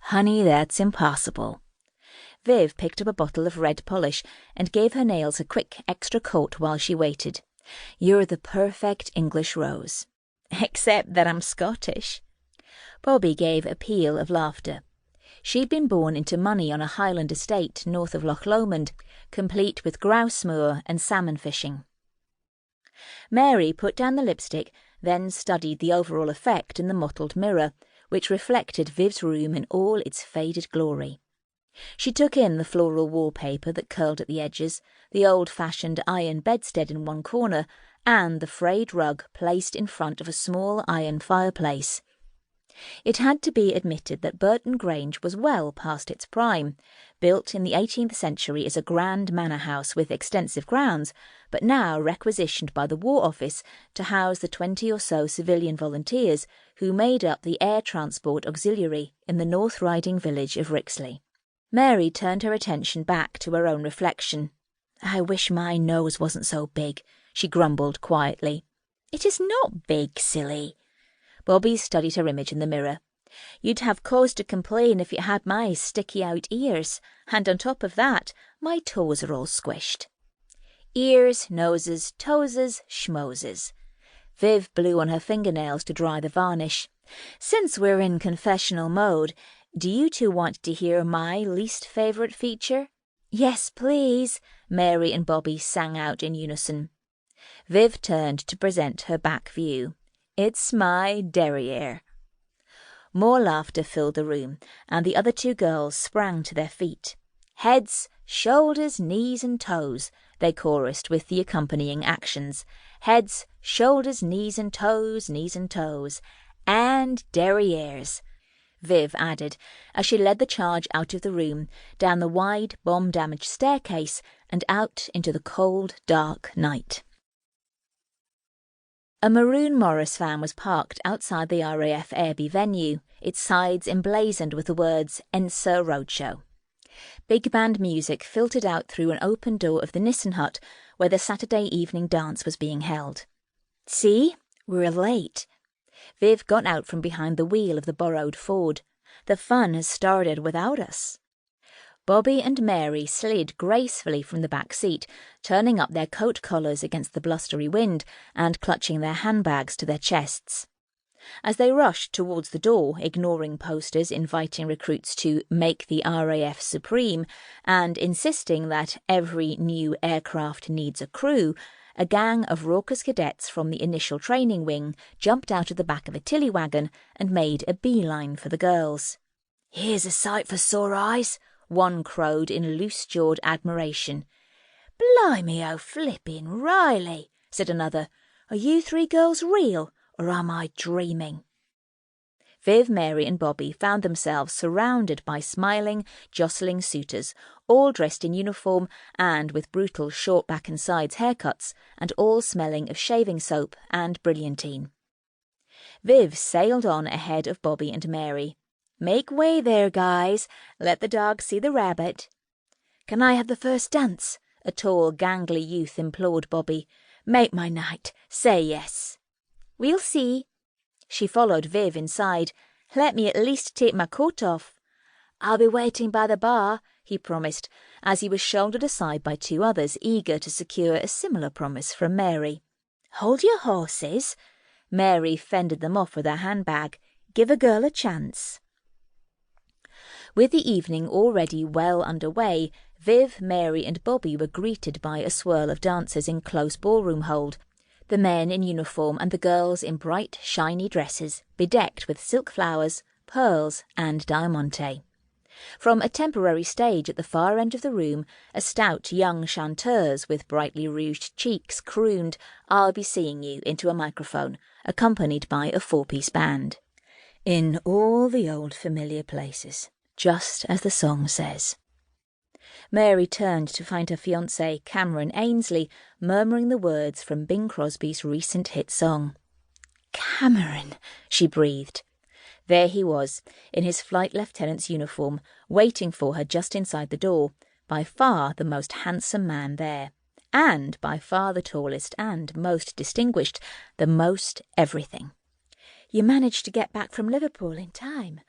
Honey, that's impossible. Viv picked up a bottle of red polish and gave her nails a quick extra coat while she waited. You're the perfect English rose. Except that I'm Scottish. Bobbie gave a peal of laughter. She'd been born into money on a Highland estate north of Loch Lomond, complete with grouse moor and salmon fishing. Mary put down the lipstick, then studied the overall effect in the mottled mirror, which reflected Viv's room in all its faded glory. She took in the floral wallpaper that curled at the edges, the old-fashioned iron bedstead in one corner, and the frayed rug placed in front of a small iron fireplace. It had to be admitted that Burton Grange was well past its prime, built in the 18th century as a grand manor house with extensive grounds, but now requisitioned by the War Office to house the 20 or so civilian volunteers who made up the Air Transport Auxiliary in the North Riding village of Rixley. Mary turned her attention back to her own reflection. "I wish my nose wasn't so big," she grumbled quietly. "It is not big, silly." Bobbie studied her image in the mirror. "You'd have cause to complain if you had my sticky-out ears, and on top of that, my toes are all squished." Ears, noses, toeses, schmoses. Viv blew on her fingernails to dry the varnish. "Since we're in confessional mode, do you two want to hear my least favourite feature?" "Yes, please," Mary and Bobbie sang out in unison. Viv turned to present her back view. "It's my derriere." More laughter filled the room, and the other two girls sprang to their feet. "Heads, shoulders, knees and toes," they chorused with the accompanying actions. "Heads, shoulders, knees and toes, and derrieres," Viv added, as she led the charge out of the room, down the wide, bomb-damaged staircase, and out into the cold, dark night. A maroon Morris van was parked outside the RAF Airby venue, its sides emblazoned with the words Enser Roadshow. Big band music filtered out through an open door of the Nissen hut where the Saturday evening dance was being held. "See? We're late." Viv got out from behind the wheel of the borrowed Ford. "The fun has started without us." Bobbie and Mary slid gracefully from the back seat, turning up their coat collars against the blustery wind and clutching their handbags to their chests. As they rushed towards the door, ignoring posters inviting recruits to make the RAF supreme and insisting that every new aircraft needs a crew, a gang of raucous cadets from the initial training wing jumped out of the back of a tilly wagon and made a beeline for the girls. "Here's a sight for sore eyes," one crowed in loose-jawed admiration. "Blimey, oh flippin' Riley," said another. "Are you three girls real, or am I dreaming?" Viv, Mary and Bobbie found themselves surrounded by smiling, jostling suitors, all dressed in uniform and with brutal short back and sides haircuts, and all smelling of shaving soap and brilliantine. Viv sailed on ahead of Bobbie and Mary. "Make way there, guys. Let the dog see the rabbit." "Can I have the first dance?" a tall, gangly youth implored Bobbie. "Make my night. Say yes." "We'll see." She followed Viv inside. "Let me at least take my coat off." "I'll be waiting by the bar," he promised, as he was shouldered aside by two others eager to secure a similar promise from Mary. "Hold your horses." Mary fended them off with her handbag. "Give a girl a chance." With the evening already well underway, Viv, Mary and Bobbie were greeted by a swirl of dancers in close ballroom hold, the men in uniform and the girls in bright, shiny dresses, bedecked with silk flowers, pearls and diamante. From a temporary stage at the far end of the room, a stout young chanteuse with brightly rouged cheeks crooned, "I'll be seeing you," into a microphone, accompanied by a four-piece band. "In all the old familiar places, just as the song says." Mary turned to find her fiancé, Cameron Ainsley, murmuring the words from Bing Crosby's recent hit song. "Cameron," she breathed. There he was, in his flight lieutenant's uniform, waiting for her just inside the door, by far the most handsome man there, and by far the tallest and most distinguished, the most everything. "You managed to get back from Liverpool in time,"